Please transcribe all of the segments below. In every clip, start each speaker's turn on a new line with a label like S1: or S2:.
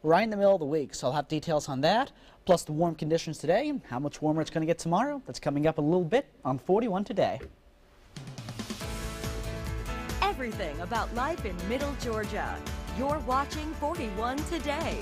S1: right in the middle of the week. So I'll have details on that, plus the warm conditions today and how much warmer it's going to get tomorrow. That's coming up a little bit on 41 Today.
S2: Everything about life in Middle Georgia. You're watching 41 Today.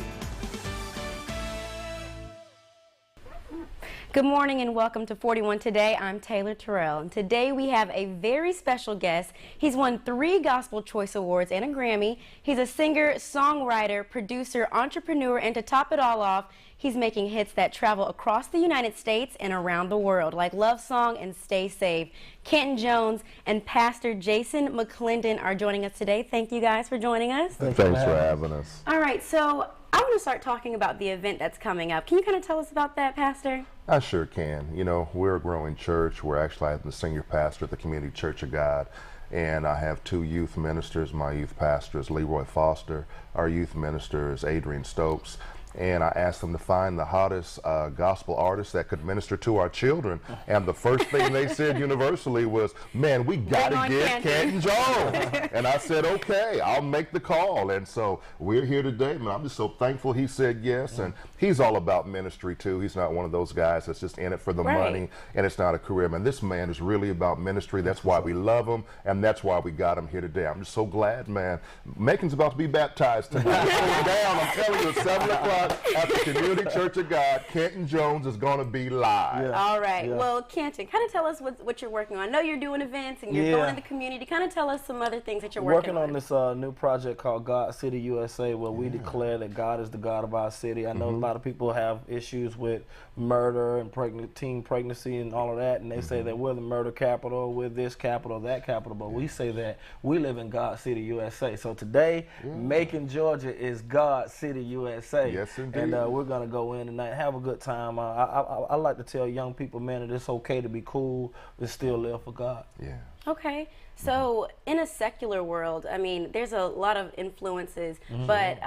S3: Good morning and welcome to 41 Today. I'm Taylor Terrell, and today we have a very special guest. He's won 3 Gospel Choice Awards and a Grammy. He's a singer, songwriter, producer, entrepreneur, and to top it all off, he's making hits that travel across the United States and around the world, like Love Song and Stay Safe. Canton Jones and Pastor Jason McClendon are joining us today. Thank you guys for joining us.
S4: Thanks for having us.
S3: All right, so I want to start talking about the event that's coming up. Can you kind of tell us about that, Pastor?
S4: I sure can. You know, we're a growing church. We're actually the senior pastor at the Community Church of God. And I have 2 youth ministers. My youth pastor is Leroy Foster. Our youth minister is Adrian Stokes. And I asked them to find the hottest gospel artist that could minister to our children. And the first thing they said universally was, man, we got to get Canton Jones. And I said, okay, I'll make the call. And so we're here today, man. I'm just so thankful he said yes. And he's all about ministry, too. He's not one of those guys that's just in it for the money, and it's not a career. Man, this man is really about ministry. That's why we love him, and that's why we got him here today. I'm just so glad, man. Macon's about to be baptized tonight. Down, I'm telling you, at 7 o'clock. At the Community Church of God, Canton Jones is going to be live.
S3: Yeah. All right. Yeah. Well, Canton, kind of tell us what you're working on. I know you're doing events and you're going in the community. Kind of tell us some other things that you're working on.
S5: Working on this new project called God City USA, where we declare that God is the God of our city. I know a lot of people have issues with murder and teen pregnancy and all of that, and they say that we're the murder capital, we're this capital, that capital, but we say that we live in God City USA. So today, Macon, Georgia is God City USA.
S4: Yes, indeed.
S5: And we're going to go in tonight, have a good time. I like to tell young people, man, that it's okay to be cool but still live for God.
S4: Yeah.
S3: Okay. So in a secular world, I mean, there's a lot of influences, but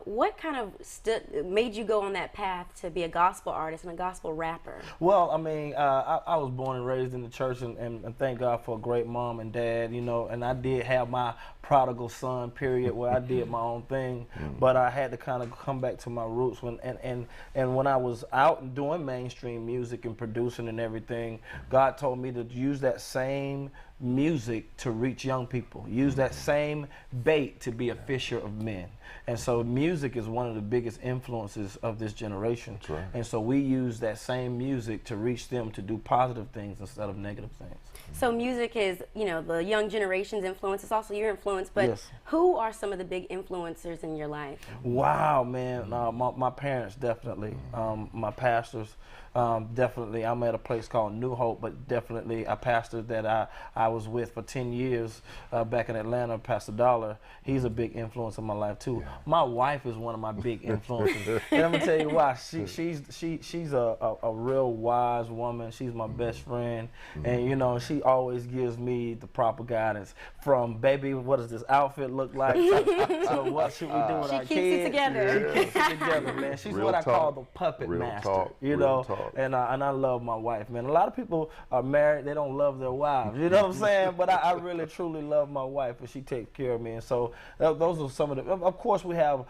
S3: what kind of made you go on that path to be a gospel artist and a gospel rapper?
S5: Well, I mean, I was born and raised in the church, and thank God for a great mom and dad, you know, and I did have my prodigal son period where I did my own thing, but I had to kind of come back to my roots and when I was out and doing mainstream music and producing and everything, God told me to use that same music to reach young people, use that same bait to be a fisher of men. And so music is one of the biggest influences of this generation.
S4: That's right.
S5: And so we use that same music to reach them to do positive things instead of negative things.
S3: So music is, you know, the young generation's influence. It's also your influence, but who are some of the big influencers in your life?
S5: Wow, man. My parents, definitely. My pastors, definitely. I'm at a place called New Hope, but definitely a pastor that I was with for 10 years back in Atlanta, Pastor Dollar. He's a big influence in my life, too. Yeah. My wife is one of my big influences. And I'm going to tell you why. She's a real wise woman. She's my best friend. And, you know, she always gives me the proper guidance from, baby, what does this outfit look like? So what should we do with our kids?
S3: She keeps it together.
S5: She keeps it together, man. She's what I call the puppet master, you know. And I love my wife, man. A lot of people are married, they don't love their wives, you know what I'm saying? But I really, truly love my wife, and she takes care of me. And so those are some of the, of course we have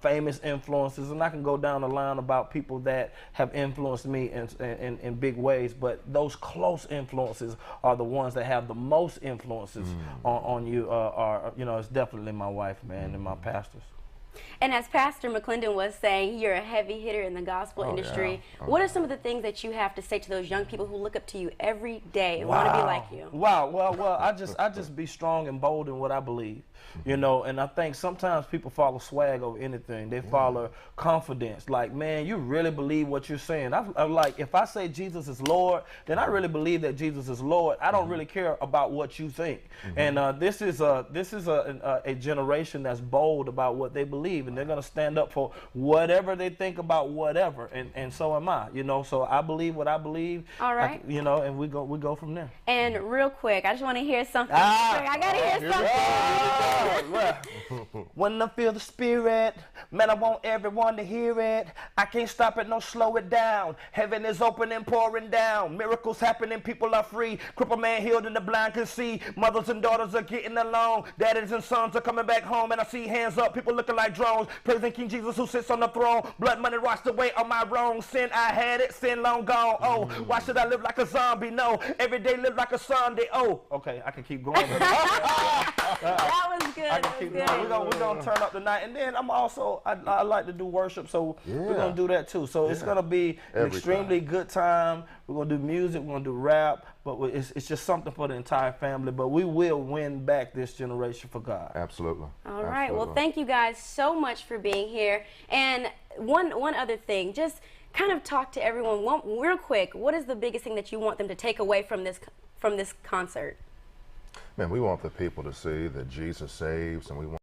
S5: famous influences, and I can go down the line about people that have influenced me in big ways, but those close influences are the ones that have the most influences on you, you know, it's definitely my wife, man, and my pastors.
S3: And as Pastor McClendon was saying, you're a heavy hitter in the gospel industry. What are some of the things that you have to say to those young people who look up to you every day and want to be like you?
S5: Wow. Well, I just be strong and bold in what I believe, you know. And I think sometimes people follow swag over anything. They follow confidence. Like, man, you really believe what you're saying. I'm like, if I say Jesus is Lord, then I really believe that Jesus is Lord. I don't really care about what you think. And this is a generation that's bold about what they believe, and they're going to stand up for whatever they think about whatever, and so am I, you know. So I believe what I believe.
S3: All right.
S5: You know, and we go from there.
S3: And real quick, I just want to hear something. I got to hear something.
S5: When I feel the spirit, man, I want everyone to hear it. I can't stop it, no slow it down. Heaven is open and pouring down. Miracles happening, people are free. Crippled man healed and the blind can see. Mothers and daughters are getting along. Daddies and sons are coming back home, and I see hands up, people looking like drones. Praising King Jesus who sits on the throne. Blood money washed away all my wrongs. Sin I had it, sin long gone. Oh, why should I live like a zombie? No, every day live like a Sunday. Oh, okay, I can keep going.
S3: That was good. That was good.
S5: We're gonna turn up tonight, and then I like to do worship, so we're gonna do that too. So it's gonna be an extremely good time. We're gonna do music, we're gonna do rap, but it's just something for the entire family. But we will win back this generation for God.
S4: Absolutely.
S3: All right. Well, thank you guys so much for being here. And one other thing, just kind of talk to everyone real quick. What is the biggest thing that you want them to take away from this concert?
S4: Man, we want the people to see that Jesus saves, and we want